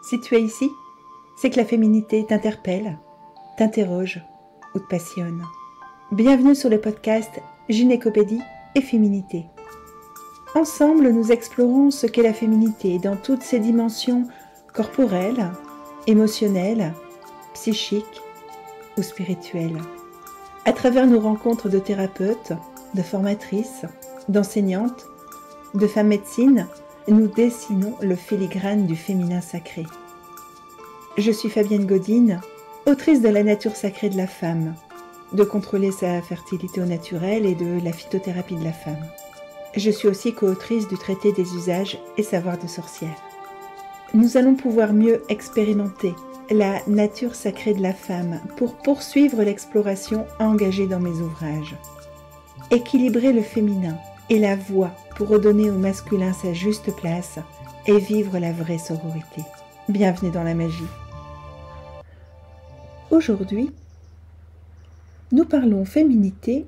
Si tu es ici, c'est que la féminité t'interpelle, t'interroge ou te passionne. Bienvenue sur le podcast Gynécopédie et Féminité. Ensemble, nous explorons ce qu'est la féminité dans toutes ses dimensions corporelles, émotionnelles, psychiques ou spirituelles. À travers nos rencontres de thérapeutes, de formatrices, d'enseignantes, de femmes médecines, nous dessinons le filigrane du féminin sacré. Je suis Fabienne Godine, autrice de La nature sacrée de la femme, de contrôler sa fertilité au naturel et de la phytothérapie de la femme. Je suis aussi co-autrice du traité des usages et savoirs de sorcière. Nous allons pouvoir mieux expérimenter la nature sacrée de la femme pour poursuivre l'exploration engagée dans mes ouvrages. Équilibrer le féminin et la voix pour redonner au masculin sa juste place et vivre la vraie sororité. Bienvenue dans la magie. Aujourd'hui, nous parlons féminité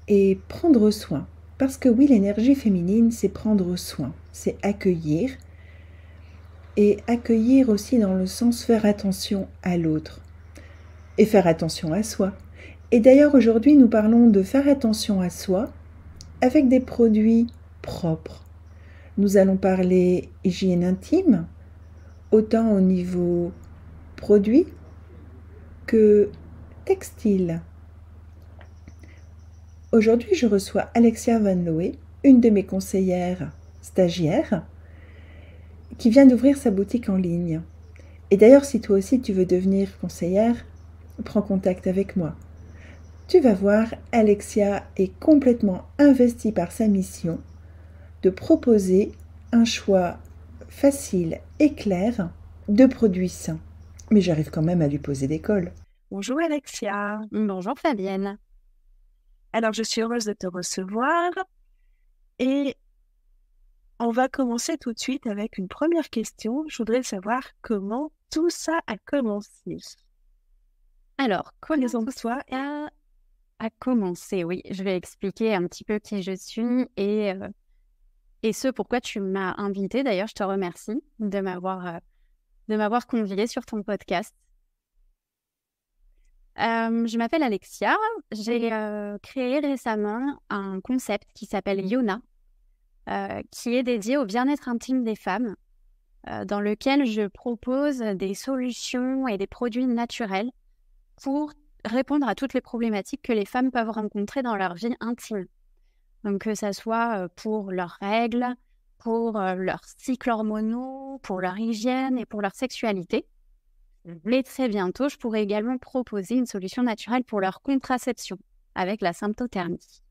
et prendre soin. Parce que oui, l'énergie féminine, c'est prendre soin, c'est accueillir. Et accueillir aussi dans le sens faire attention à l'autre. Et faire attention à soi. Et d'ailleurs, aujourd'hui, nous parlons de faire attention à soi avec des produits propres. Nous allons parler hygiène intime, autant au niveau produit que textile. Aujourd'hui, je reçois Alexia Van Loé, une de mes conseillères stagiaires, qui vient d'ouvrir sa boutique en ligne. Et d'ailleurs, si toi aussi tu veux devenir conseillère, prends contact avec moi. Tu vas voir, Alexia est complètement investie par sa mission de proposer un choix facile et clair de produits sains. Mais j'arrive quand même à lui poser des cols. Bonjour Alexia. Bonjour Fabienne. Alors, je suis heureuse de te recevoir et on va commencer tout de suite avec une première question. Je voudrais savoir comment tout ça a commencé. Alors, comment tout Présente-toi. ça a commencé? Oui, je vais expliquer un petit peu qui je suis et ce pourquoi tu m'as invitée. D'ailleurs, je te remercie de m'avoir conviée sur ton podcast. Je m'appelle Alexia. J'ai créé récemment un concept qui s'appelle Yona, qui est dédié au bien-être intime des femmes, dans lequel je propose des solutions et des produits naturels pour répondre à toutes les problématiques que les femmes peuvent rencontrer dans leur vie intime. Donc que ça soit pour leurs règles, pour leurs cycles hormonaux, pour leur hygiène et pour leur sexualité. Mais très bientôt, je pourrai également proposer une solution naturelle pour leur contraception avec la symptothermie.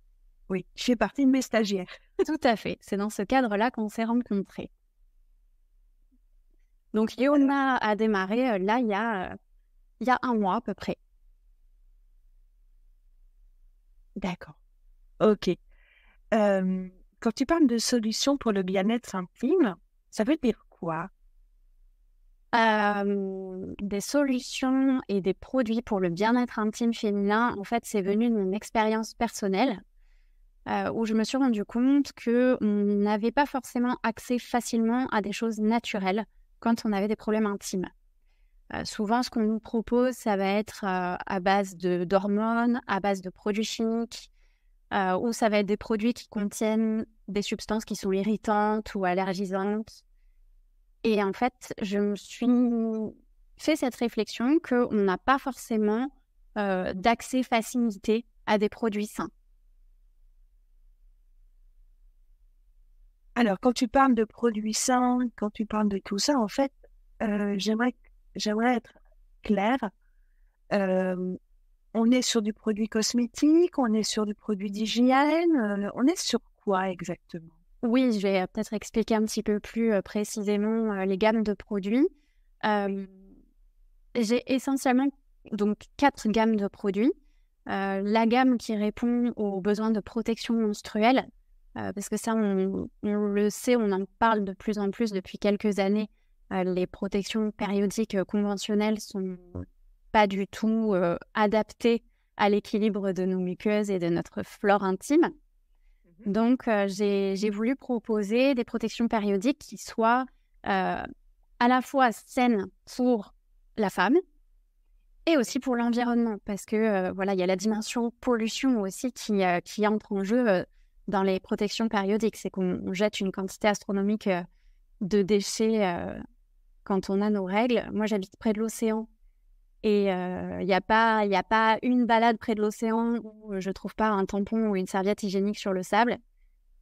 Oui, je fais partie de mes stagiaires. Tout à fait, c'est dans ce cadre-là qu'on s'est rencontrés. Donc Yona a démarré là il y a un mois à peu près. D'accord. Ok. Quand tu parles de solutions pour le bien-être intime, ça veut dire quoi? Des solutions et des produits pour le bien-être intime féminin, en fait, c'est venu de mon expérience personnelle où je me suis rendu compte qu'on n'avait pas forcément accès facilement à des choses naturelles quand on avait des problèmes intimes. Souvent, ce qu'on nous propose, ça va être à base d'hormones, à base de produits chimiques, ou ça va être des produits qui contiennent des substances qui sont irritantes ou allergisantes. Et en fait, je me suis fait cette réflexion qu'on n'a pas forcément d'accès facilité à des produits sains. Alors, quand tu parles de produits sains, quand tu parles de tout ça, en fait, j'aimerais être claire. On est sur du produit cosmétique, on est sur du produit d'hygiène, on est sur quoi exactement? Oui, je vais peut-être expliquer un petit peu plus précisément les gammes de produits. J'ai essentiellement donc 4 gammes de produits. La gamme qui répond aux besoins de protection menstruelle, parce que ça, on le sait, on en parle de plus en plus depuis quelques années. Les protections périodiques conventionnelles sont pas du tout adaptées à l'équilibre de nos muqueuses et de notre flore intime. Donc, j'ai voulu proposer des protections périodiques qui soient à la fois saine pour la femme et aussi pour l'environnement, parce que voilà, il y a la dimension pollution aussi qui entre en jeu dans les protections périodiques. C'est qu'on jette une quantité astronomique de déchets quand on a nos règles. Moi, j'habite près de l'océan et il n'y a pas une balade près de l'océan où je ne trouve pas un tampon ou une serviette hygiénique sur le sable.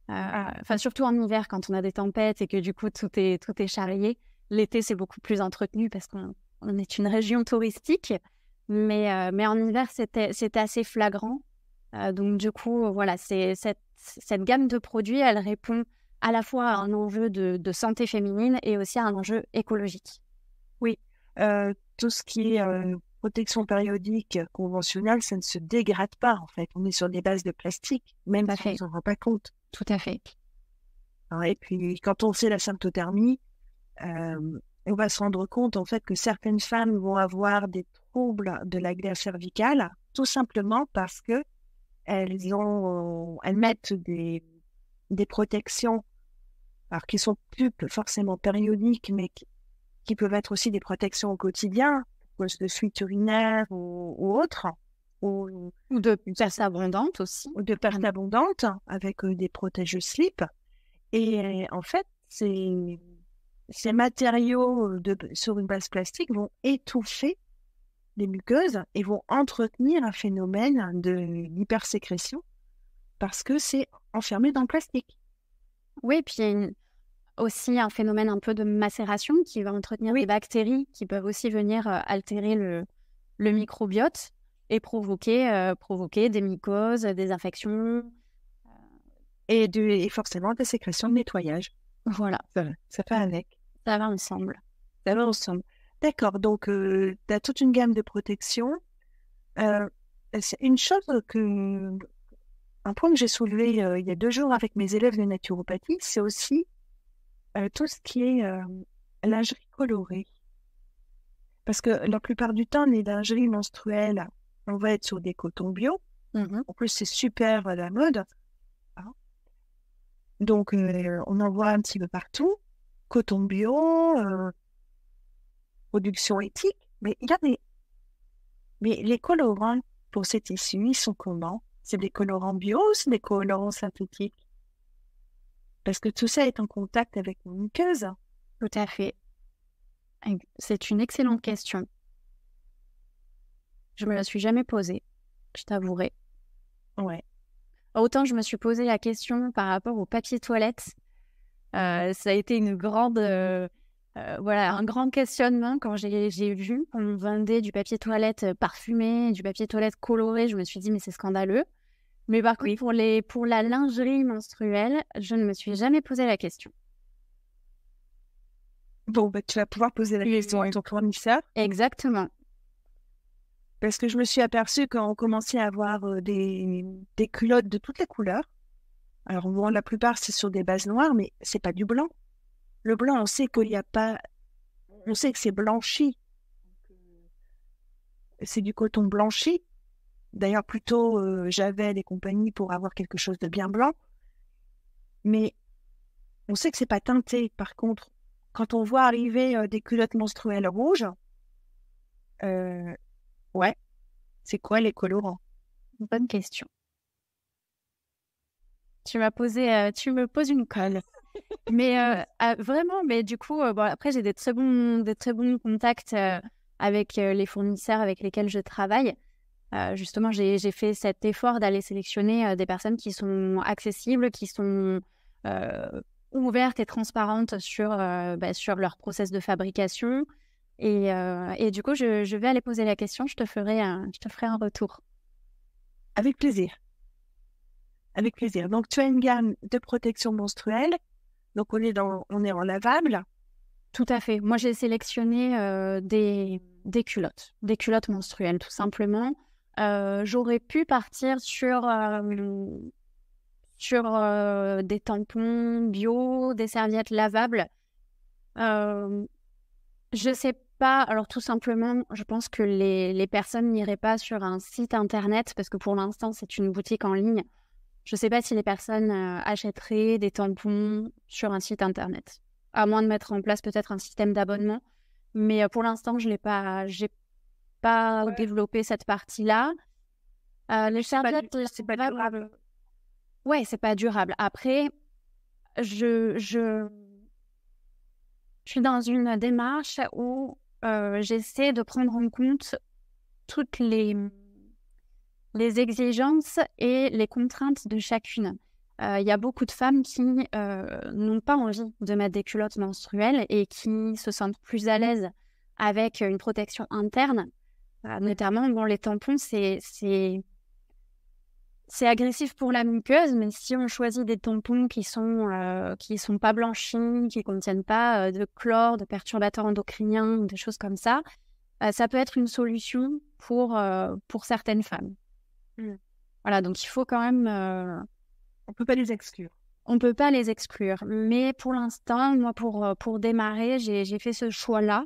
Enfin, surtout en hiver, quand on a des tempêtes et que du coup, tout est charrié. L'été, c'est beaucoup plus entretenu parce qu'on est une région touristique. Mais en hiver, c'était assez flagrant. Donc, du coup, voilà, cette gamme de produits, elle répond à la fois à un enjeu de santé féminine et aussi à un enjeu écologique. Oui, tout ce qui est protection périodique conventionnelle, ça ne se dégrade pas en fait. On est sur des bases de plastique, même si on ne s'en rend pas compte. Tout à fait. Et puis, quand on sait la symptothermie, on va se rendre compte en fait que certaines femmes vont avoir des troubles de la glaire cervicale, tout simplement parce que elles mettent des protections, alors qui sont plus forcément périodiques, mais qui peuvent être aussi des protections au quotidien, de fuite urinaire ou autre, ou de perte abondante aussi, ou de perte abondante avec des protèges slip. Et en fait, ces matériaux sur une base plastique vont étouffer les muqueuses et vont entretenir un phénomène d'hypersécrétion parce que c'est enfermé dans le plastique. Oui, puis il y a aussi un phénomène un peu de macération qui va entretenir des bactéries qui peuvent aussi venir altérer le microbiote et provoquer des mycoses, des infections. Et forcément des sécrétions de nettoyage. Voilà. Ça fait avec. Ça va ensemble. Ça va ensemble. D'accord, donc tu as toute une gamme de protections. C'est une chose un point que j'ai soulevé il y a 2 jours avec mes élèves de naturopathie, c'est aussi tout ce qui est lingerie colorée. Parce que la plupart du temps, les lingeries menstruelles, on va être sur des cotons bio. En plus, c'est super à la mode. Donc, on en voit un petit peu partout. Coton bio, production éthique. Mais les colorants pour ces tissus, ils sont comment? C'est des colorants bio ou c'est des colorants synthétiques? Parce que tout ça est en contact avec nos muqueuses. Tout à fait. C'est une excellente question. Je me la suis jamais posée, je t'avouerai. Ouais. Autant je me suis posé la question par rapport au papier toilette. Ça a été une grande, un grand questionnement quand j'ai vu qu'on vendait du papier toilette parfumé, du papier toilette coloré. Je me suis dit, mais c'est scandaleux. Mais par contre, pour la lingerie menstruelle, je ne me suis jamais posé la question. Bon, tu vas pouvoir poser la question à ton fournisseur. Exactement. Parce que je me suis aperçue qu'on commençait à avoir des culottes de toutes les couleurs. Alors, bon, la plupart, c'est sur des bases noires, mais c'est pas du blanc. Le blanc, on sait qu'il n'y a pas... On sait que c'est blanchi. C'est du coton blanchi. D'ailleurs, plutôt Javel et compagnie pour avoir quelque chose de bien blanc. Mais on sait que c'est pas teinté. Par contre, quand on voit arriver des culottes menstruelles rouges, ouais, c'est quoi les colorants? Bonne question. Tu me poses une colle. Mais vraiment, mais du coup, après, j'ai des très bons contacts avec les fournisseurs avec lesquels je travaille. Justement, j'ai fait cet effort d'aller sélectionner des personnes qui sont accessibles, qui sont ouvertes et transparentes sur leur process de fabrication. Et du coup, je vais aller poser la question. Je te ferai un retour. Avec plaisir. Avec plaisir. Donc, tu as une gamme de protection menstruelle. Donc, on est en lavable. Tout à fait. Moi, j'ai sélectionné des culottes menstruelles, tout simplement. J'aurais pu partir sur des tampons bio, des serviettes lavables. Je sais pas. Alors, tout simplement, je pense que les personnes n'iraient pas sur un site internet parce que pour l'instant, c'est une boutique en ligne. Je ne sais pas si les personnes achèteraient des tampons sur un site internet. à moins de mettre en place peut-être un système d'abonnement. Mais pour l'instant, j'ai pas développé cette partie-là. Les serviettes, c'est pas durable. Ouais, c'est pas durable. Après, je suis dans une démarche où j'essaie de prendre en compte toutes les exigences et les contraintes de chacune. Il y a beaucoup de femmes qui n'ont pas envie de mettre des culottes menstruelles et qui se sentent plus à l'aise avec une protection interne. Notamment, les tampons, c'est agressif pour la muqueuse, mais si on choisit des tampons qui sont pas blanchis, qui contiennent pas de chlore, de perturbateurs endocriniens, des choses comme ça peut être une solution pour certaines femmes. Voilà, donc il faut quand même... On peut pas les exclure. On peut pas les exclure, mais pour l'instant, moi, pour démarrer, j'ai fait ce choix-là.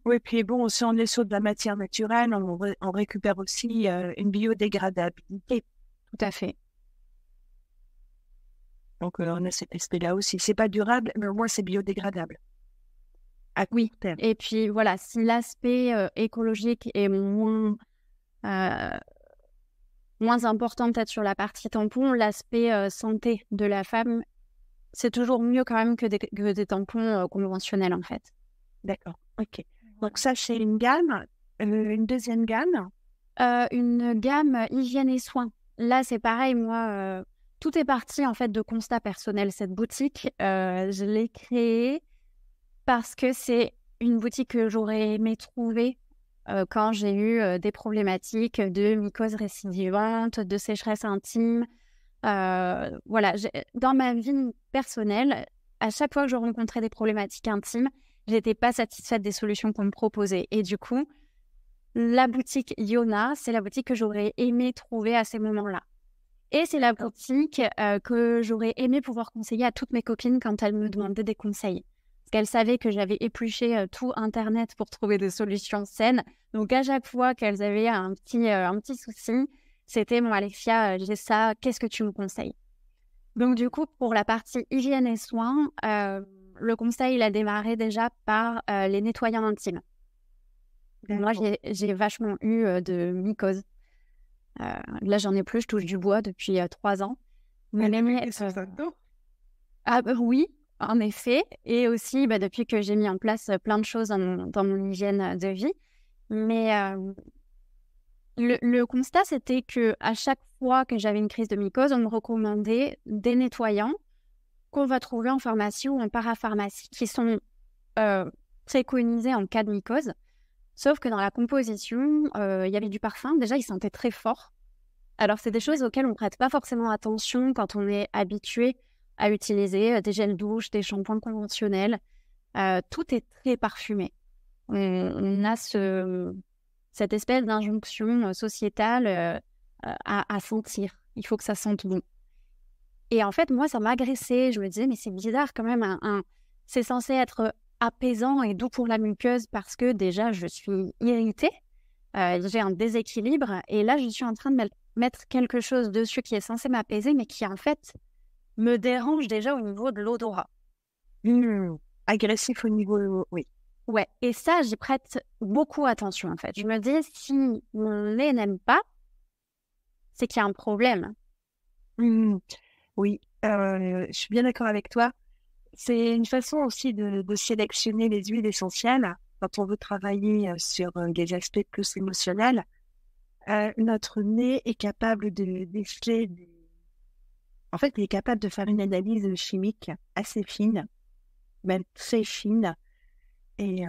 Oui, puis bon, si on est sur de la matière naturelle, on récupère aussi une biodégradabilité. Tout à fait. Donc, on a cet aspect-là aussi. C'est pas durable, mais au moins, c'est biodégradable. Oui, et puis voilà, si l'aspect écologique est moins important peut-être sur la partie tampon, l'aspect santé de la femme, c'est toujours mieux quand même que des tampons conventionnels en fait. D'accord, ok. Donc ça, c'est une gamme. Une deuxième gamme une gamme hygiène et soins. Là, c'est pareil, moi, tout est parti en fait de constat personnel. Cette boutique, je l'ai créée parce que c'est une boutique que j'aurais aimé trouver quand j'ai eu des problématiques de mycose récidivante, de sécheresse intime. Voilà, dans ma vie personnelle, à chaque fois que je rencontrais des problématiques intimes, j'étais pas satisfaite des solutions qu'on me proposait. Et du coup, la boutique Yona, c'est la boutique que j'aurais aimé trouver à ces moments-là. Et c'est la boutique que j'aurais aimé pouvoir conseiller à toutes mes copines quand elles me demandaient des conseils. Parce qu'elles savaient que j'avais épluché tout Internet pour trouver des solutions saines. Donc, à chaque fois qu'elles avaient un petit souci, c'était « Bon, Alexia, j'ai ça, qu'est-ce que tu me conseilles ?» Donc, du coup, pour la partie hygiène et soins, le conseil, il a démarré déjà par les nettoyants intimes. Moi, j'ai vachement eu de mycose. Là, j'en ai plus, je touche du bois depuis 3 ans. Oui, en effet. Et aussi, depuis que j'ai mis en place plein de choses dans mon hygiène de vie. Mais le constat, c'était qu'à chaque fois que j'avais une crise de mycose, on me recommandait des nettoyants qu'on va trouver en pharmacie ou en parapharmacie qui sont préconisés en cas de mycose. Sauf que dans la composition, il y avait du parfum. Déjà, il sentait très fort. Alors, c'est des choses auxquelles on ne prête pas forcément attention quand on est habitué à utiliser des gels douche, des shampoings conventionnels. Tout est très parfumé. On a cette espèce d'injonction sociétale à sentir. Il faut que ça sente bon. Et en fait, moi, ça m'agressait. Je me disais, mais c'est bizarre quand même. C'est censé être apaisant et doux pour la muqueuse parce que déjà, je suis irritée. J'ai un déséquilibre. Et là, je suis en train de mettre quelque chose dessus qui est censé m'apaiser, mais qui, en fait, me dérange déjà au niveau de l'odorat. Agressif au niveau... Oui. Ouais, et ça, j'y prête beaucoup attention, en fait. Je me dis, si mon nez n'aime pas, c'est qu'il y a un problème. Oui, je suis bien d'accord avec toi. C'est une façon aussi de sélectionner les huiles essentielles quand on veut travailler sur des aspects plus émotionnels. Notre nez est capable de déceler... En fait, il est capable de faire une analyse chimique assez fine, même très fine. Et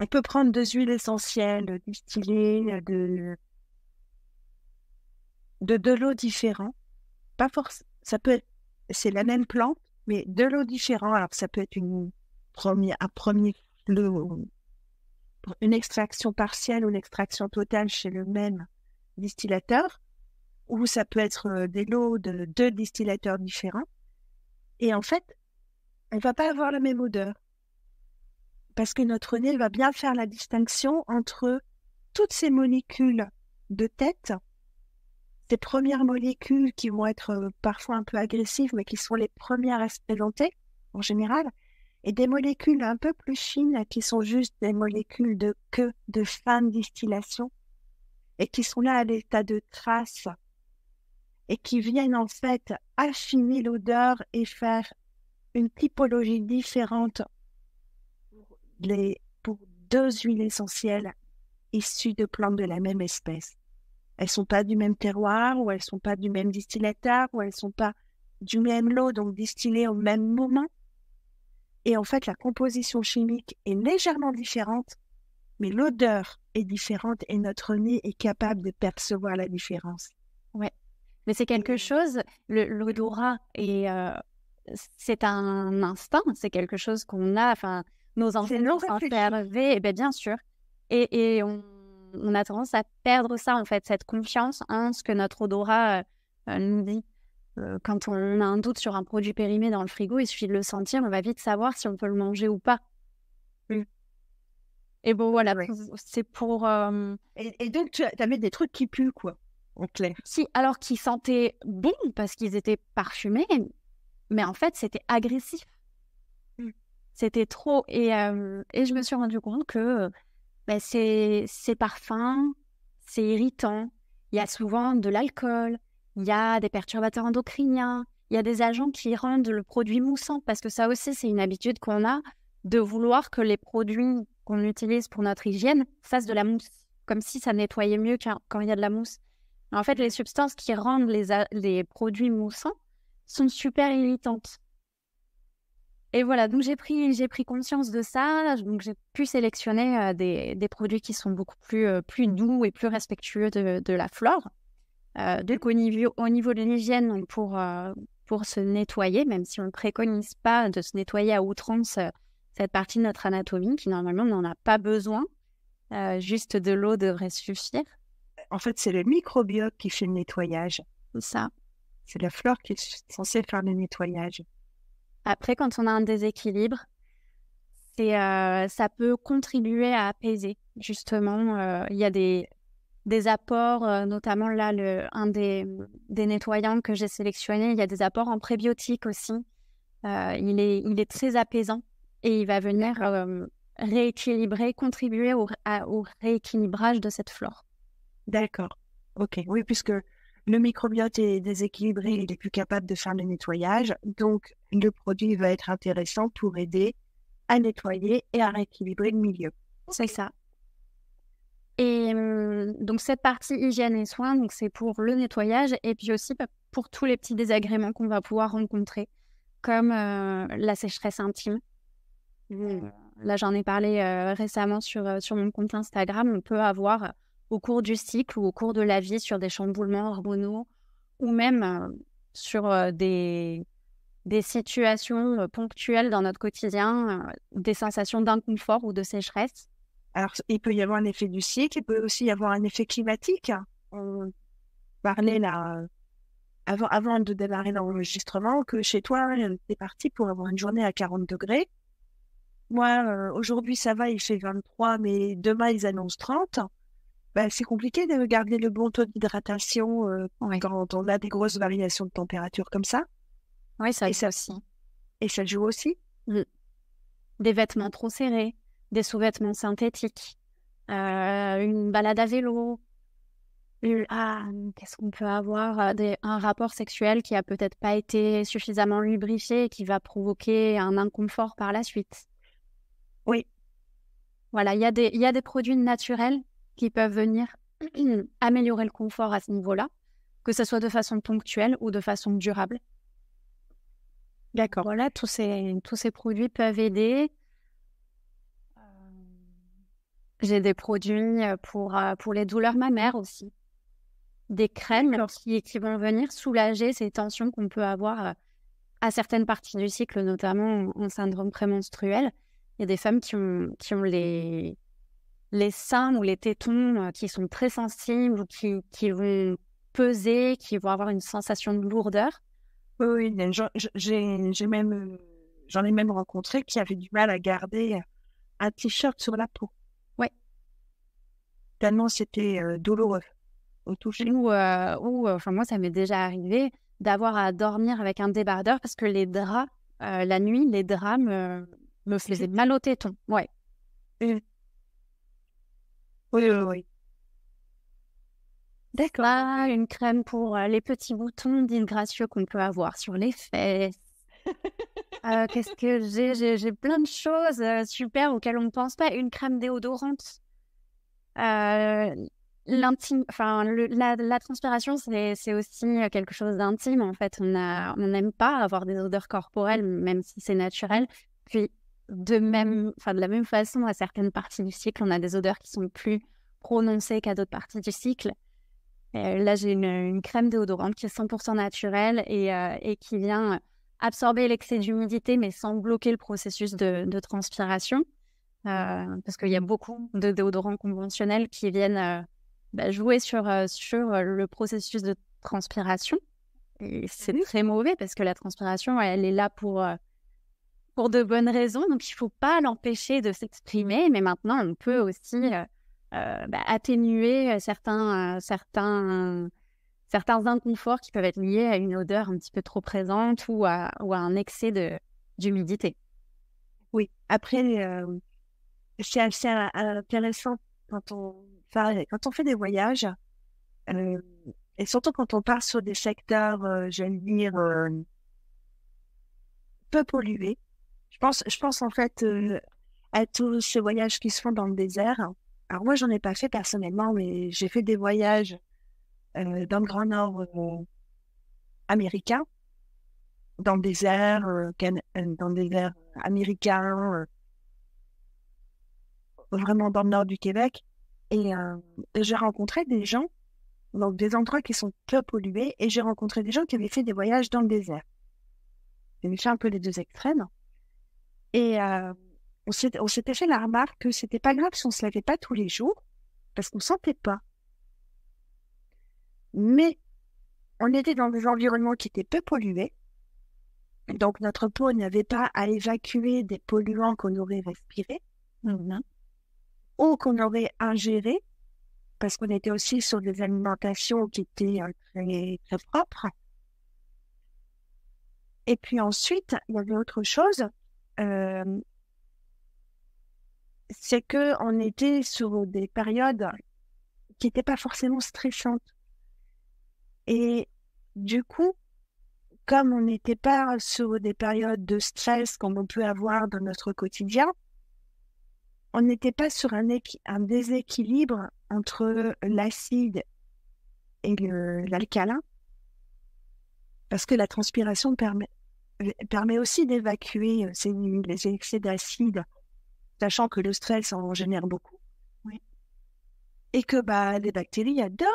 on peut prendre 2 huiles essentielles distillées de l'eau différente. Pas forcément, ça peut être, c'est la même plante, mais de l'eau différente. Alors, ça peut être un premier flot, une extraction partielle ou une extraction totale chez le même distillateur, ou ça peut être des lots de 2 distillateurs différents. Et en fait, on ne va pas avoir la même odeur. Parce que notre nez va bien faire la distinction entre toutes ces molécules de tête, ces premières molécules qui vont être parfois un peu agressives, mais qui sont les premières à se présenter, en général, et des molécules un peu plus fines qui sont juste des molécules de queue, de fin de distillation, et qui sont là à l'état de traces, et qui viennent en fait affiner l'odeur et faire une typologie différente pour deux huiles essentielles issues de plantes de la même espèce. Elles sont pas du même terroir, ou elles sont pas du même distillateur, ou elles sont pas du même lot, donc distillées au même moment. Et en fait, la composition chimique est légèrement différente, mais l'odeur est différente et notre nez est capable de percevoir la différence. Ouais. Mais c'est quelque chose, l'odorat, et c'est un instinct, c'est quelque chose qu'on a, enfin, nos ancêtres ont conservé, bien sûr. Et on a tendance à perdre ça, en fait, cette confiance en ce que notre odorat nous dit. Quand on a un doute sur un produit périmé dans le frigo, il suffit de le sentir, on va vite savoir si on peut le manger ou pas. Et bon, voilà, c'est pour... Et donc, tu avais des trucs qui puent, quoi, en clair. Si, alors qu'ils sentaient bon, parce qu'ils étaient parfumés, mais en fait, c'était agressif. C'était trop. Et je me suis rendu compte que ces parfums, c'est irritant. Il y a souvent de l'alcool, il y a des perturbateurs endocriniens, il y a des agents qui rendent le produit moussant, parce que ça aussi, c'est une habitude qu'on a de vouloir que les produits qu'on utilise pour notre hygiène fassent de la mousse, comme si ça nettoyait mieux quand il y a de la mousse. En fait, les substances qui rendent les produits moussants sont super irritantes. Et voilà, donc j'ai pris conscience de ça, donc j'ai pu sélectionner des produits qui sont beaucoup plus doux et plus respectueux de la flore. Donc au niveau de l'hygiène, pour se nettoyer, même si on ne préconise pas de se nettoyer à outrance cette partie de notre anatomie, qui normalement n'en a pas besoin, juste de l'eau devrait suffire. En fait, c'est le microbiote qui fait le nettoyage. C'est ça. C'est la flore qui est censée faire le nettoyage. Après, quand on a un déséquilibre, ça peut contribuer à apaiser. Justement, il y a des apports, notamment là, un des nettoyants que j'ai sélectionné, il y a des apports en prébiotiques aussi. Il est très apaisant et il va venir rééquilibrer, contribuer au rééquilibrage de cette flore. D'accord. Ok. Oui, puisque le microbiote est déséquilibré, il n'est plus capable de faire le nettoyage. Donc, le produit va être intéressant pour aider à nettoyer et à rééquilibrer le milieu. C'est ça. Et donc, cette partie hygiène et soins, donc c'est pour le nettoyage et puis aussi pour tous les petits désagréments qu'on va pouvoir rencontrer, comme la sécheresse intime. Là, j'en ai parlé récemment sur mon compte Instagram. On peut avoir au cours du cycle ou au cours de la vie sur des chamboulements hormonaux ou même sur des situations ponctuelles dans notre quotidien, des sensations d'inconfort ou de sécheresse. Alors, il peut y avoir un effet du cycle, il peut aussi y avoir un effet climatique. On parlait là, avant de démarrer l'enregistrement, que chez toi, t'es parti pour avoir une journée à 40 degrés. Moi, aujourd'hui, ça va, il fait 23, mais demain, ils annoncent 30. C'est compliqué de garder le bon taux d'hydratation quand on a des grosses variations de température comme ça. Oui, ça joue aussi. Et ça joue aussi. Des vêtements trop serrés, des sous-vêtements synthétiques, une balade à vélo. Qu'est-ce qu'on peut avoir un rapport sexuel qui a peut-être pas été suffisamment lubrifié et qui va provoquer un inconfort par la suite. Oui. Voilà, il y a des produits naturels qui peuvent venir améliorer le confort à ce niveau-là, que ce soit de façon ponctuelle ou de façon durable. D'accord. Voilà, tous ces produits peuvent aider. J'ai des produits pour les douleurs mammaires aussi. Des crèmes qui vont venir soulager ces tensions qu'on peut avoir à certaines parties du cycle, notamment en syndrome prémenstruel. Il y a des femmes qui ont les seins ou les tétons qui sont très sensibles ou qui vont peser, qui vont avoir une sensation de lourdeur. Oui, j'en ai même rencontré qui avaient du mal à garder un t-shirt sur la peau. Oui. Tellement c'était douloureux au toucher. Enfin moi, ça m'est déjà arrivé d'avoir à dormir avec un débardeur parce que les draps la nuit, les draps me faisaient mal au téton. Ouais. Oui, oui, oui. D'accord. Là, une crème pour les petits boutons disgracieux qu'on peut avoir sur les fesses. Qu'est-ce que j'ai plein de choses super auxquelles on ne pense pas. Une crème déodorante. La transpiration, c'est aussi quelque chose d'intime. En fait, on n'aime pas avoir des odeurs corporelles, même si c'est naturel. Puis, de la même façon, à certaines parties du cycle, on a des odeurs qui sont plus prononcées qu'à d'autres parties du cycle. Là, j'ai une crème déodorante qui est 100% naturelle et qui vient absorber l'excès d'humidité, mais sans bloquer le processus de transpiration. Parce qu'il y a beaucoup de déodorants conventionnels qui viennent jouer sur le processus de transpiration. Et c'est très mauvais parce que la transpiration, elle est là pour de bonnes raisons. Donc, il ne faut pas l'empêcher de s'exprimer. Mais maintenant, on peut aussi atténuer certains inconforts qui peuvent être liés à une odeur un petit peu trop présente ou à un excès d'humidité. Oui, après, c'est assez intéressant quand on fait des voyages, et surtout quand on part sur des secteurs, j'allais dire, peu pollués. Je pense en fait à tous ces voyages qui se font dans le désert. Alors moi, j'en ai pas fait personnellement, mais j'ai fait des voyages dans le Grand Nord américain, dans le désert, dans le désert américain, vraiment dans le nord du Québec. Et j'ai rencontré des gens, donc des endroits qui sont peu pollués, et j'ai rencontré des gens qui avaient fait des voyages dans le désert. J'ai fait un peu les deux extrêmes. Et on s'était fait la remarque que c'était pas grave si on se lavait pas tous les jours, parce qu'on sentait pas. Mais on était dans des environnements qui étaient peu pollués, donc notre peau n'avait pas à évacuer des polluants qu'on aurait respirés ou qu'on aurait ingérés, parce qu'on était aussi sur des alimentations qui étaient très, très propres. Et puis ensuite, il y avait autre chose, c'est qu'on était sur des périodes qui n'étaient pas forcément stressantes. Et du coup, comme on n'était pas sur des périodes de stress comme on peut avoir dans notre quotidien, on n'était pas sur un déséquilibre entre l'acide et l'alcalin, parce que la transpiration permet aussi d'évacuer les excès d'acide, sachant que le stress en génère beaucoup. Oui. Et que les bactéries adorent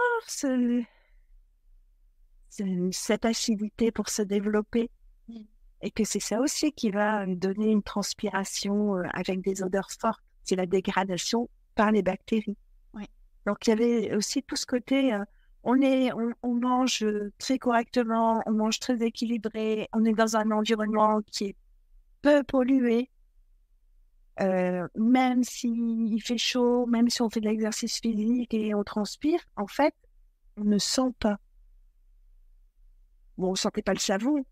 cette acidité pour se développer. Et que c'est ça aussi qui va donner une transpiration avec des odeurs fortes. C'est la dégradation par les bactéries. Oui. Donc, il y avait aussi tout ce côté, on mange très correctement, on mange très équilibré, on est dans un environnement qui est peu pollué, même s'il fait chaud, même si on fait de l'exercice physique et on transpire, en fait, on ne sent pas. Bon, on ne sentait pas le savon,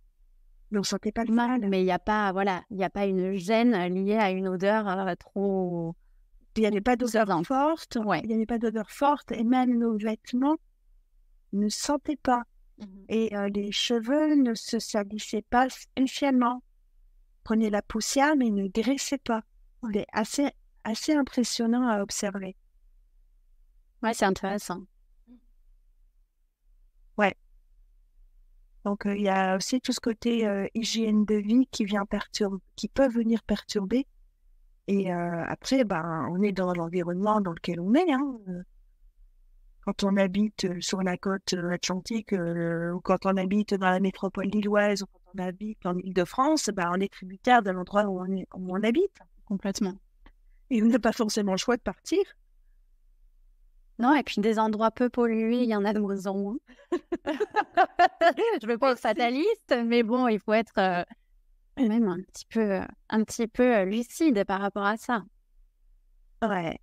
mais on ne sentait pas le mal. Mais il n'y a pas une gêne liée à une odeur trop... Il n'y avait pas d'odeur forte, ouais. Il n'y avait pas d'odeur forte, et même nos vêtements ne sentaient pas. Et les cheveux ne se salissaient pas spécialement. Prenaient la poussière, mais ne graissaient pas. C'est assez impressionnant à observer. Ouais, c'est intéressant. Ouais. Donc, il y a aussi tout ce côté hygiène de vie qui peut venir perturber. Et après, on est dans l'environnement dans lequel on est. Hein. Quand on habite sur la côte atlantique ou quand on habite dans la métropole lilloise ou quand on habite en Île-de-France, on est tributaire de l'endroit où on habite. Complètement. Et on n'a pas forcément le choix de partir. Non, et puis des endroits peu pollués, il y en a de moins en moins. Je ne veux pas être fataliste, mais bon, il faut être même un petit peu lucide par rapport à ça. Ouais.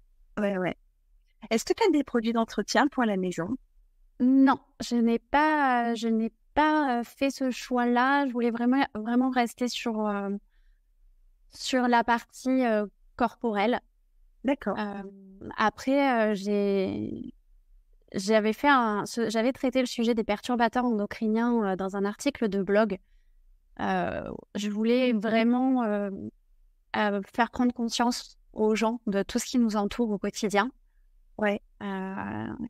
Est-ce que tu as des produits d'entretien pour la maison? Non, je n'ai pas fait ce choix-là. Je voulais vraiment rester sur la partie corporelle. D'accord. Après, j'avais traité le sujet des perturbateurs endocriniens dans un article de blog. Je voulais vraiment faire prendre conscience aux gens de tout ce qui nous entoure au quotidien. Ouais.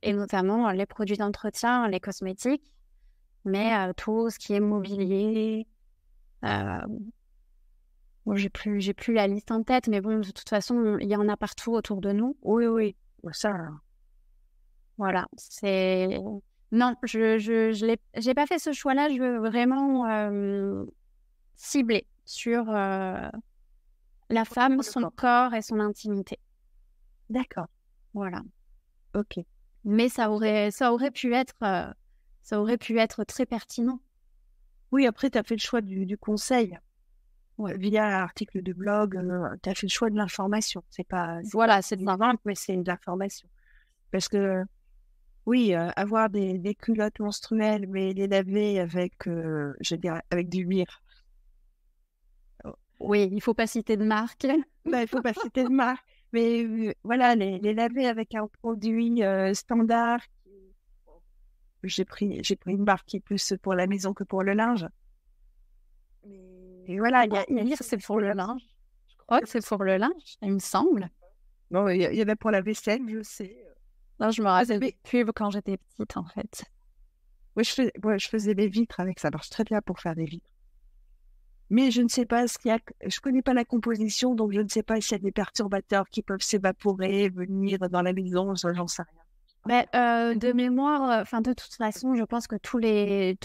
Et notamment les produits d'entretien, les cosmétiques, mais tout ce qui est mobilier. Bon, j'ai plus la liste en tête, mais bon, de toute façon, il y en a partout autour de nous. Oui. Ça. Voilà, c'est... Non, j'ai pas fait ce choix-là. Je veux vraiment cibler sur la femme, son corps et son intimité. D'accord. Voilà. Ok. Mais ça aurait pu être très pertinent. Oui, après, tu as fait le choix du conseil. Ouais, via l'article de blog, tu as fait le choix de l'information. C'est de la vente, mais c'est de l'information. Parce que, oui, avoir des culottes menstruelles, mais les laver avec, je dirais, avec du mire. Oui, il faut pas citer de marque. Il faut pas citer de marque. Mais voilà, les laver avec un produit standard. J'ai pris une marque qui est plus pour la maison que pour le linge. Et voilà, c'est pour le linge. Je crois que c'est pour le linge, il me semble. Non, il y en a pour la vaisselle, je sais. Non, je me rappelle des pubs quand j'étais petite, en fait. Oui, je faisais des vitres avec ça. Ça marche très bien pour faire des vitres. Mais je ne sais pas je connais pas la composition, donc je ne sais pas s'il y a des perturbateurs qui peuvent s'évaporer, venir dans la maison, j'en sais rien. Mais de mémoire, de toute façon, je pense que tous les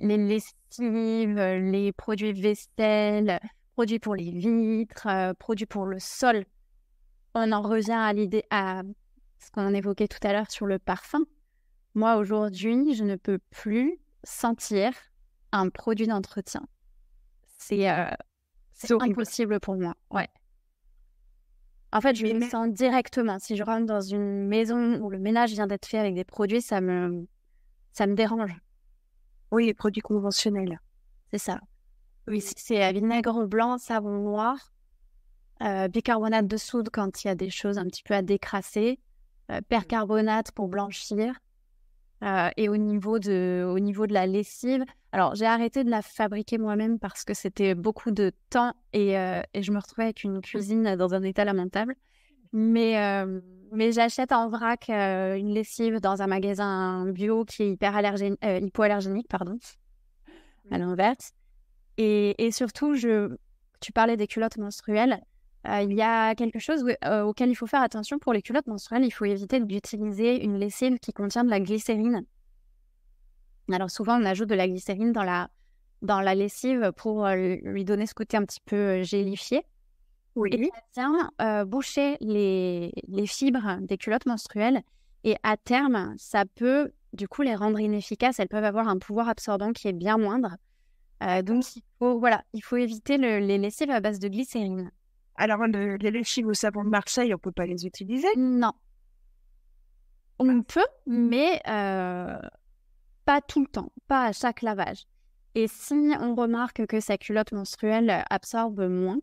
lessives, les produits vaisselle, produits pour les vitres, produits pour le sol, on en revient à ce qu'on évoquait tout à l'heure sur le parfum. Moi, aujourd'hui, je ne peux plus sentir un produit d'entretien. C'est impossible pour moi. Ouais. En fait, je me sens directement. Si je rentre dans une maison où le ménage vient d'être fait avec des produits, ça me dérange. Oui, les produits conventionnels. C'est ça. Oui, c'est vinaigre blanc, savon noir, bicarbonate de soude quand il y a des choses un petit peu à décrasser, percarbonate pour blanchir. Et au niveau de la lessive, alors j'ai arrêté de la fabriquer moi-même parce que c'était beaucoup de temps et je me retrouvais avec une cuisine dans un état lamentable. Mais j'achète en vrac une lessive dans un magasin bio qui est hypoallergénique, à l'inverse. Et surtout, tu parlais des culottes menstruelles. Il y a quelque chose auquel il faut faire attention pour les culottes menstruelles. Il faut éviter d'utiliser une lessive qui contient de la glycérine. Alors souvent, on ajoute de la glycérine dans la lessive pour lui donner ce côté un petit peu gélifié. Oui. Et ça vient boucher les fibres des culottes menstruelles. Et à terme, ça peut du coup les rendre inefficaces. Elles peuvent avoir un pouvoir absorbant qui est bien moindre. Donc, il faut éviter les lessives à base de glycérine. Alors, les lessives au savon de Marseille, on ne peut pas les utiliser? Non. On peut, mais pas tout le temps, pas à chaque lavage. Et si on remarque que sa culotte menstruelle absorbe moins,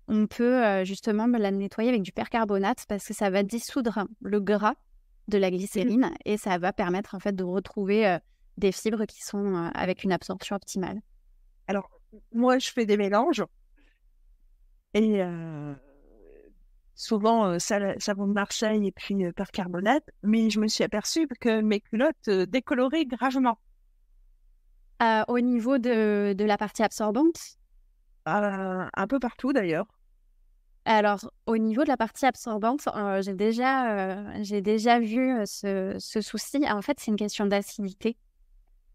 on peut justement la nettoyer avec du percarbonate parce que ça va dissoudre le gras de la glycérine et ça va permettre en fait de retrouver des fibres qui sont avec une absorption optimale. Alors, moi, je fais des mélanges et souvent savon de Marseille et puis percarbonate, mais je me suis aperçue que mes culottes décoloraient gravement. Au niveau de la partie absorbante? Un peu partout d'ailleurs. Alors, au niveau de la partie absorbante, j'ai déjà vu ce souci. En fait, c'est une question d'acidité.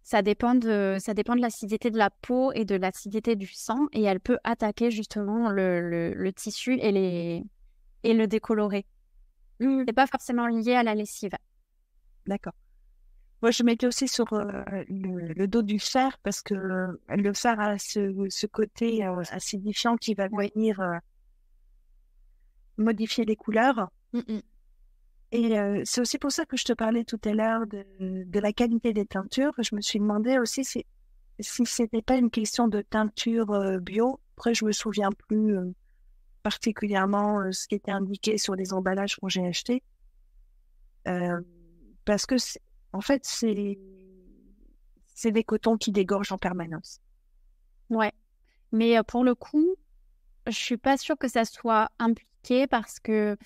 Ça dépend de l'acidité de la peau et de l'acidité du sang et elle peut attaquer justement le tissu et le décolorer. C'est pas forcément lié à la lessive. D'accord. Moi, je mettais aussi sur le dos du fer parce que le fer a ce côté acidifiant qui va venir modifier les couleurs. Et c'est aussi pour ça que je te parlais tout à l'heure de la qualité des teintures. Je me suis demandé aussi si c'était pas une question de teinture bio. Après, je me souviens plus particulièrement ce qui était indiqué sur les emballages que j'ai achetés. Parce que, en fait, c'est des cotons qui dégorgent en permanence. Ouais. Mais pour le coup, je suis pas sûre que ça soit impliqué parce que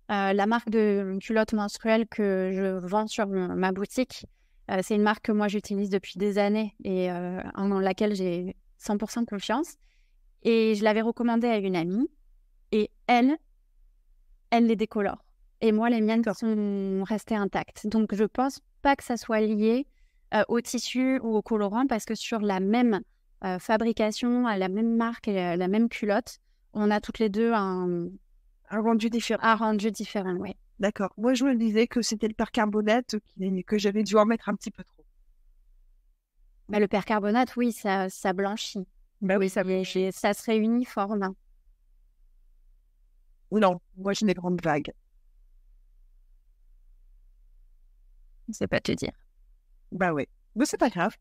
la marque de culottes menstruelles que je vends sur ma boutique, c'est une marque que moi j'utilise depuis des années et en laquelle j'ai 100% confiance. Et je l'avais recommandée à une amie et elle les décolore. Et moi, les miennes sont restées intactes. Donc, je pense pas que ça soit lié au tissu ou au colorant parce que sur la même fabrication, à la même marque et la même culotte, on a toutes les deux un rendu différent. Un rendu différent, oui. D'accord. Moi, je me disais que c'était le percarbonate que j'avais dû en mettre un petit peu trop. Bah, le percarbonate, oui, ça blanchit. Bah oui, ça blanchit. Ça serait uniforme. Non, moi, j'ai des grandes vagues. Je ne sais pas te dire. Bah oui. Mais c'est pas grave.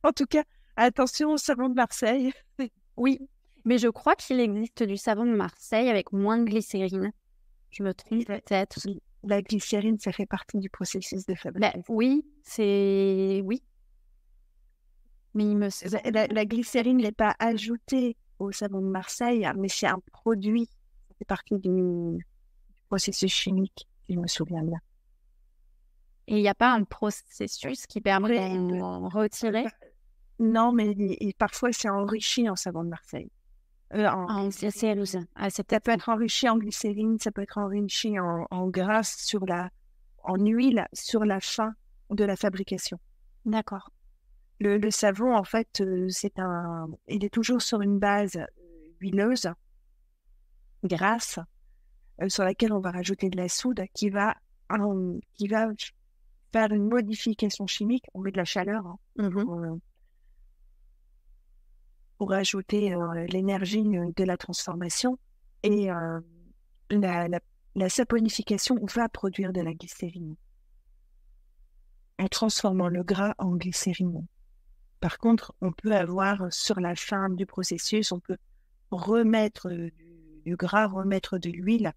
En tout cas, attention au savon de Marseille. Oui, mais je crois qu'il existe du savon de Marseille avec moins de glycérine. Je me trompe peut-être. La glycérine, ça fait partie du processus de fabrication. Oui. Mais il me semble... La glycérine n'est pas ajoutée au savon de Marseille, mais c'est un produit. Ça fait partie du processus chimique, si je me souviens bien. Et il n'y a pas un processus qui permet d'en retirer? Non, mais parfois c'est enrichi en savon de Marseille. En glycérine. Ça peut être enrichi en glycérine, ça peut être enrichi en gras en huile sur la fin de la fabrication. D'accord. Le savon, en fait, il est toujours sur une base huileuse, grasse, sur laquelle on va rajouter de la soude qui va faire une modification chimique. On met de la chaleur pour ajouter l'énergie de la transformation. Et la saponification va produire de la glycérine en transformant le gras en glycérine. Par contre, on peut avoir sur la fin du processus, on peut remettre du gras, remettre de l'huile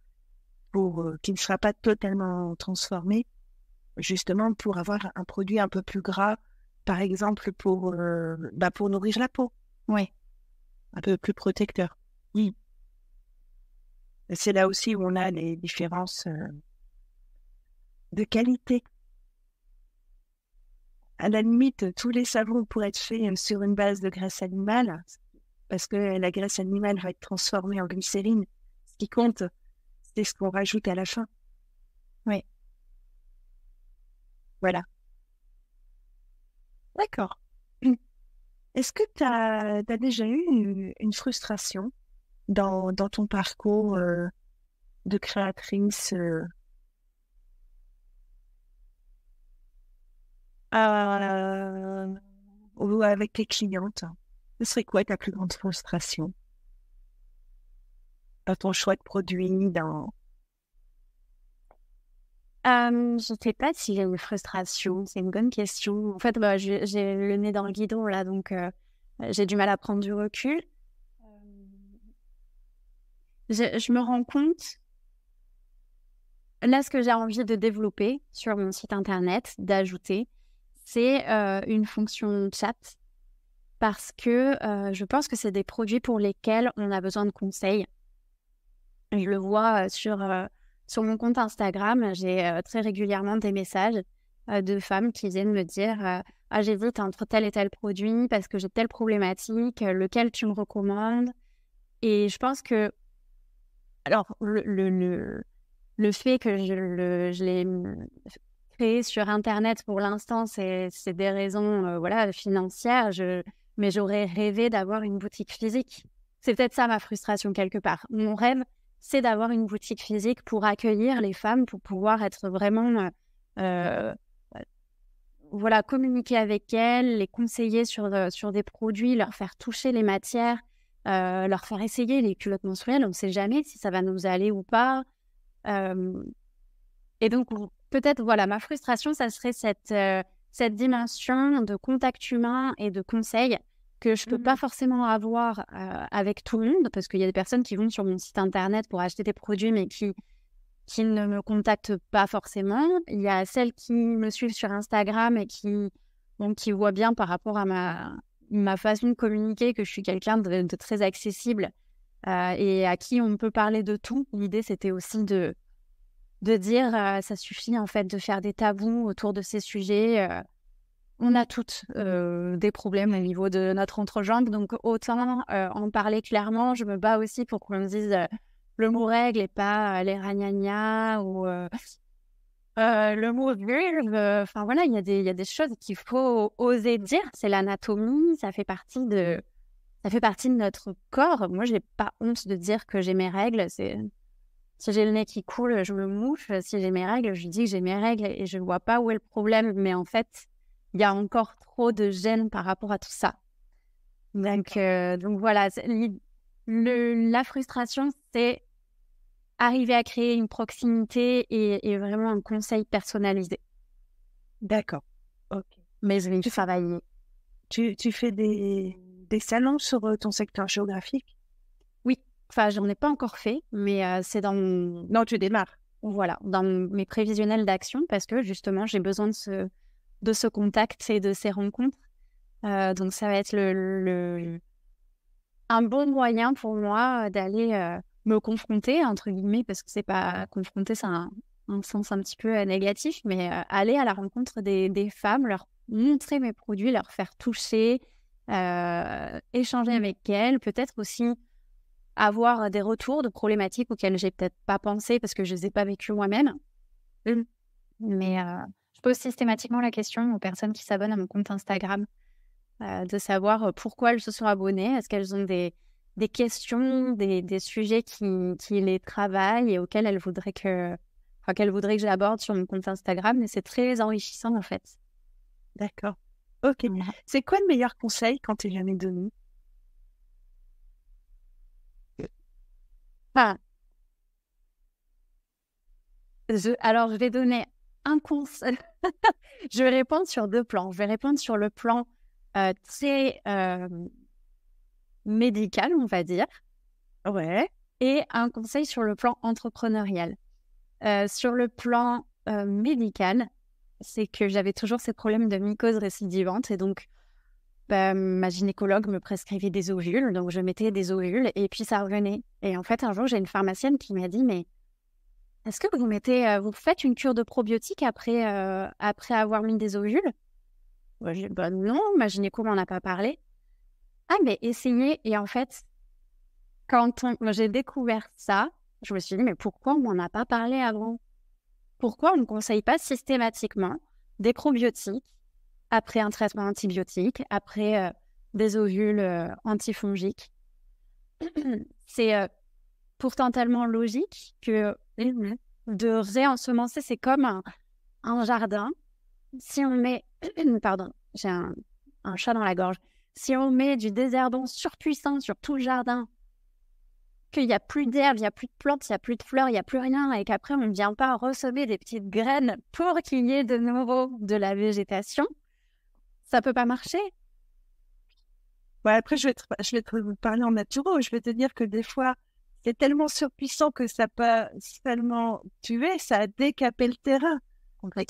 qui ne sera pas totalement transformé, justement pour avoir un produit un peu plus gras, par exemple pour nourrir la peau. Oui. Un peu plus protecteur. Oui. C'est là aussi où on a les différences de qualité. À la limite, tous les savons pourraient être faits sur une base de graisse animale, parce que la graisse animale va être transformée en glycérine. Ce qui compte, c'est ce qu'on rajoute à la fin. Oui. Voilà. D'accord. Est-ce que tu as déjà eu une frustration dans ton parcours de créatrice ou avec tes clientes? Ce serait quoi ta plus grande frustration dans ton choix de produit, Je ne sais pas s'il y a une frustration, c'est une bonne question. En fait, j'ai le nez dans le guidon là, donc j'ai du mal à prendre du recul. Je me rends compte, là, ce que j'ai envie de développer sur mon site internet, d'ajouter, c'est une fonction chat, parce que je pense que c'est des produits pour lesquels on a besoin de conseils. Je le vois sur mon compte Instagram, j'ai très régulièrement des messages de femmes qui viennent me dire j'hésite entre tel et tel produit parce que j'ai telle problématique, lequel tu me recommandes? Et je pense que, alors, le fait que je l'ai créé sur Internet pour l'instant, c'est des raisons financières, mais j'aurais rêvé d'avoir une boutique physique. C'est peut-être ça ma frustration quelque part. Mon rêve, c'est d'avoir une boutique physique pour accueillir les femmes, pour pouvoir être vraiment, communiquer avec elles, les conseiller sur des produits, leur faire toucher les matières, leur faire essayer les culottes menstruelles. On ne sait jamais si ça va nous aller ou pas. Et donc, peut-être, voilà, ma frustration, ça serait cette dimension de contact humain et de conseil que je ne peux pas forcément avoir avec tout le monde, parce qu'il y a des personnes qui vont sur mon site internet pour acheter des produits, mais qui ne me contactent pas forcément. Il y a celles qui me suivent sur Instagram et qui voient bien par rapport à ma façon de communiquer que je suis quelqu'un de très accessible et à qui on peut parler de tout. L'idée, c'était aussi de dire ça suffit en fait de faire des tabous autour de ces sujets. On a toutes des problèmes au niveau de notre entrejambe, donc autant en parler clairement. Je me bats aussi pour qu'on me dise le mot règle et pas les ragnagnas ou le mot vulve. Enfin voilà, il y a des choses qu'il faut oser dire. C'est l'anatomie, ça fait partie de notre corps. Moi, j'ai pas honte de dire que j'ai mes règles. Si j'ai le nez qui coule, je me mouche. Si j'ai mes règles, je dis que j'ai mes règles et je vois pas où est le problème. Mais en fait, il y a encore trop de gêne par rapport à tout ça. Donc voilà, la frustration, c'est arriver à créer une proximité et vraiment un conseil personnalisé. D'accord. Ok. Mais je vais travailler. Tu fais des salons sur ton secteur géographique? Oui. Enfin, j'en ai pas encore fait, mais c'est dans mon... Non, tu démarres. Voilà, dans mes prévisionnels d'action, parce que justement, j'ai besoin de ce contact et de ces rencontres. Donc, ça va être un bon moyen pour moi d'aller me confronter, entre guillemets, parce que c'est pas confronter, c'est un sens un petit peu négatif, mais aller à la rencontre des femmes, leur montrer mes produits, leur faire toucher, échanger avec elles, peut-être aussi avoir des retours de problématiques auxquelles j'ai peut-être pas pensé parce que je les ai pas vécues moi-même. Mais je pose systématiquement la question aux personnes qui s'abonnent à mon compte Instagram de savoir pourquoi elles se sont abonnées. Est-ce qu'elles ont des questions, des sujets qui les travaillent et auxquels qu'elles voudraient que j'aborde sur mon compte Instagram. Et c'est très enrichissant en fait. D'accord. Ok. Voilà. C'est quoi le meilleur conseil quand tu jamais donné? Alors, je vais donner un conseil. Je vais répondre sur deux plans. Je vais répondre sur le plan très médical, on va dire. Ouais. Et un conseil sur le plan entrepreneurial. Sur le plan médical, c'est que j'avais toujours ces problèmes de mycose récidivante. Et donc, ma gynécologue me prescrivait des ovules. Donc, je mettais des ovules et puis ça revenait. Et en fait, un jour, j'ai une pharmacienne qui m'a dit, mais est-ce que vous faites une cure de probiotiques après avoir mis des ovules? J'ai dit, non, ma gynéco m'en a pas parlé. Ah, mais essayez. Et en fait, quand j'ai découvert ça, je me suis dit, mais pourquoi on m'en a pas parlé avant? Pourquoi on ne conseille pas systématiquement des probiotiques après un traitement antibiotique, après des ovules antifongiques? C'est pourtant tellement logique que de réensemencer, c'est comme un jardin. Si on met... Pardon, j'ai un chat dans la gorge. Si on met du désherbant surpuissant sur tout le jardin, qu'il n'y a plus d'herbes, il n'y a plus de plantes, il n'y a plus de fleurs, il n'y a plus rien, et qu'après on ne vient pas ressemer des petites graines pour qu'il y ait de nouveau de la végétation, ça ne peut pas marcher. Ouais, après, je vais te parler en naturo. Je vais te dire que des fois, c'est tellement surpuissant que ça peut seulement tuer, ça a décapé le terrain. Et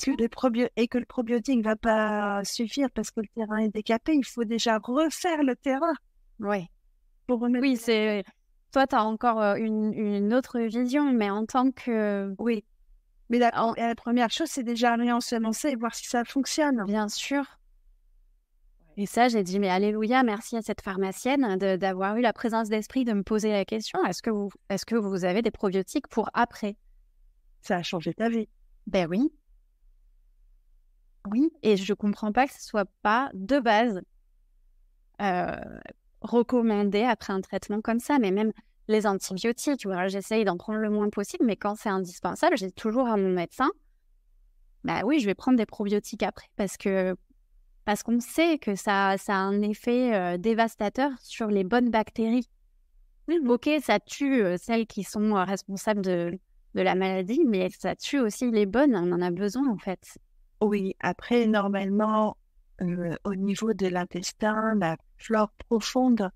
que le probiotique ne va pas suffire parce que le terrain est décapé, il faut déjà refaire le terrain. Oui. Oui, c'est... Toi, tu as encore une autre vision, mais en tant que... Oui. Mais la première chose, c'est déjà réensemencer et voir si ça fonctionne. Bien sûr. Et ça, j'ai dit, mais alléluia, merci à cette pharmacienne d'avoir eu la présence d'esprit de me poser la question, est-ce que vous avez des probiotiques pour après? Ça a changé ta vie. Ben oui. Oui, et je comprends pas que ce soit pas de base recommandé après un traitement comme ça, mais même les antibiotiques, voilà, j'essaye d'en prendre le moins possible, mais quand c'est indispensable, j'ai toujours à mon médecin, bah oui, je vais prendre des probiotiques après parce qu'on sait que ça a un effet dévastateur sur les bonnes bactéries. Ok, ça tue celles qui sont responsables de la maladie, mais ça tue aussi les bonnes. On en a besoin, en fait. Oui, après, normalement, au niveau de l'intestin, la flore profonde,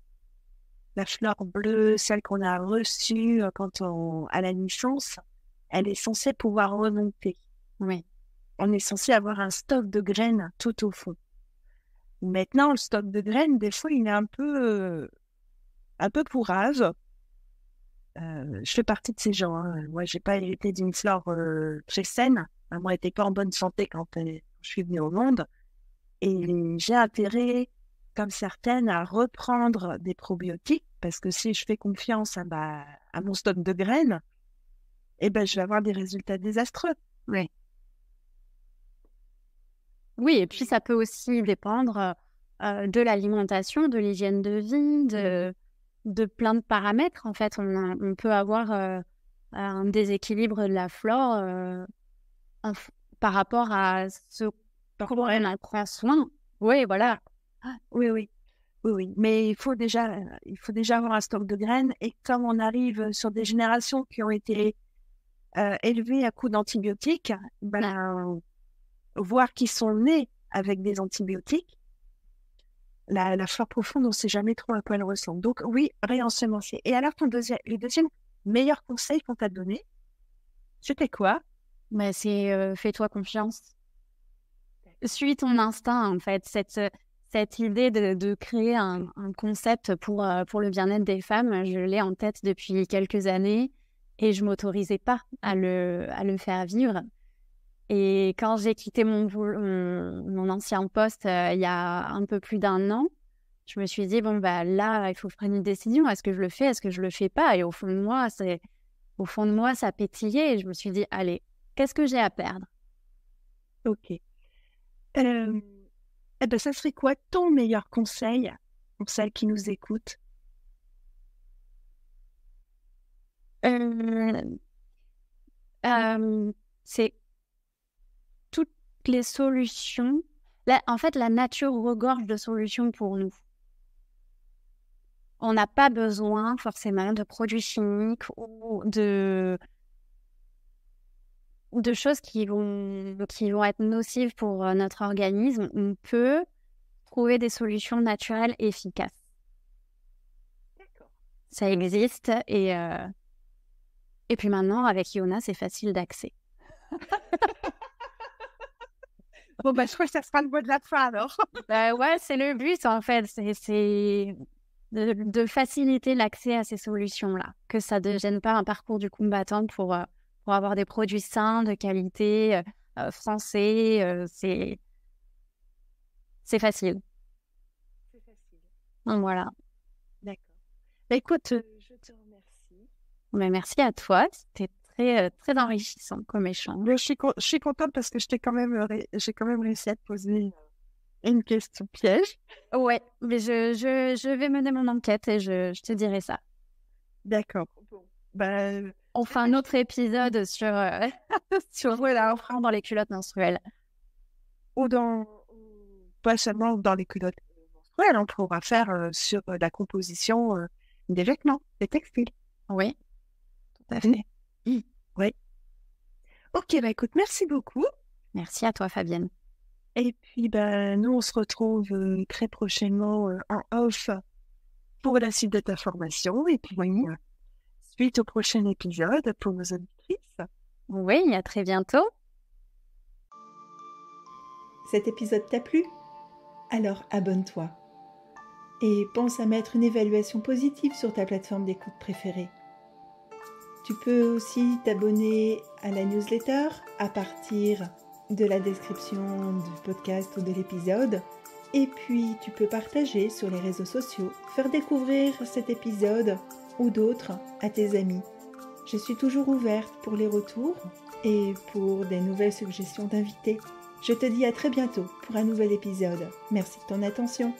la flore bleue, celle qu'on a reçue à la naissance, elle est censée pouvoir remonter. Oui. On est censé avoir un stock de graines tout au fond. Maintenant, le stock de graines, des fois, il est un peu pourrave. Je fais partie de ces gens. Hein. Moi, j'ai pas hérité d'une flore très saine. Moi, elle n'était pas en bonne santé quand je suis venue au monde. Et j'ai intérêt, comme certaines, à reprendre des probiotiques parce que si je fais confiance à mon stock de graines, je vais avoir des résultats désastreux. Oui. Oui, et puis ça peut aussi dépendre de l'alimentation, de l'hygiène de vie, de plein de paramètres. En fait, on peut avoir un déséquilibre de la flore par rapport à ce comment on prend soin. Oui, voilà. Oui, oui. Oui, oui. Mais il faut déjà avoir un stock de graines. Et comme on arrive sur des générations qui ont été élevées à coups d'antibiotiques, voire qui sont nés avec des antibiotiques, la flore profonde, on ne sait jamais trop à quoi elle ressemble. Donc oui, réensemencer. Et alors, le deuxième meilleur conseil qu'on t'a donné, c'était quoi? C'est fais-toi confiance. Suis ton instinct, en fait. Cette idée de créer un concept pour le bien-être des femmes, je l'ai en tête depuis quelques années et je ne m'autorisais pas à le faire vivre. Et quand j'ai quitté mon ancien poste il y a un peu plus d'1 an, je me suis dit, là, il faut que je prenne une décision. Est-ce que je le fais? Est-ce que je le fais pas? Et au fond de moi, ça pétillait. Et je me suis dit, allez, qu'est-ce que j'ai à perdre? Ok. Ça serait quoi ton meilleur conseil pour celles qui nous écoutent? C'est toutes les solutions. En fait, la nature regorge de solutions pour nous. On n'a pas besoin forcément de produits chimiques ou de choses qui vont être nocives pour notre organisme. On peut trouver des solutions naturelles efficaces. D'accord. Ça existe et puis maintenant, avec Iona, c'est facile d'accès. Bon, je crois que ça sera le mot de la fin alors. Ouais, c'est le but en fait. C'est de faciliter l'accès à ces solutions-là. Que ça ne devienne pas un parcours du combattant pour avoir des produits sains, de qualité, français. C'est facile. C'est facile. Donc, voilà. D'accord. Écoute, je te remercie. Merci à toi. C'était très, très enrichissant comme échange. Je suis contente parce que j'ai quand même réussi à te poser une question piège. Ouais, mais je vais mener mon enquête et je te dirai ça. D'accord. Bon. On fait un autre épisode sur voilà, dans les culottes menstruelles. Pas seulement dans les culottes menstruelles, on pourra faire sur la composition des vêtements, des textiles. Oui, tout à fait. Oui. Ok, écoute, merci beaucoup. Merci à toi, Fabienne. Et puis, nous, on se retrouve très prochainement en off pour la suite de ta formation. Et puis, suite au prochain épisode pour nos auditrices. Oui, à très bientôt. Cet épisode t'a plu? Alors abonne-toi. Et pense à mettre une évaluation positive sur ta plateforme d'écoute préférée. Tu peux aussi t'abonner à la newsletter à partir de la description du podcast ou de l'épisode. Et puis tu peux partager sur les réseaux sociaux, faire découvrir cet épisode ou d'autres à tes amis. Je suis toujours ouverte pour les retours et pour des nouvelles suggestions d'invités. Je te dis à très bientôt pour un nouvel épisode. Merci de ton attention.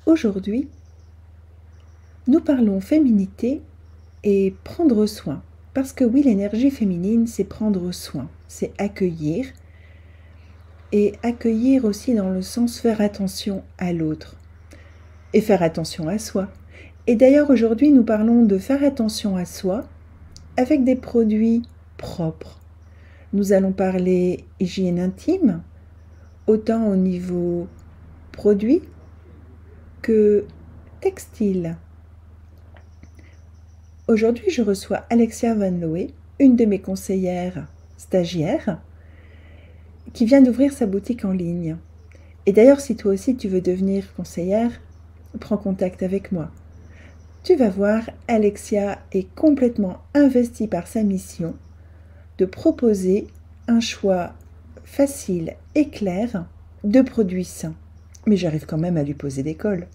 Aujourd'hui, nous parlons féminité et prendre soin. Parce que oui, l'énergie féminine, c'est prendre soin, c'est accueillir. Et accueillir aussi dans le sens faire attention à l'autre. Et faire attention à soi. Et d'ailleurs, aujourd'hui, nous parlons de faire attention à soi avec des produits propres. Nous allons parler hygiène intime, autant au niveau produit que textile. Aujourd'hui, je reçois Alexia Van Loé, une de mes conseillères stagiaires, qui vient d'ouvrir sa boutique en ligne. Et d'ailleurs, si toi aussi tu veux devenir conseillère, prends contact avec moi. Tu vas voir, Alexia est complètement investie par sa mission de proposer un choix facile et clair de produits sains. Mais j'arrive quand même à lui poser des cols.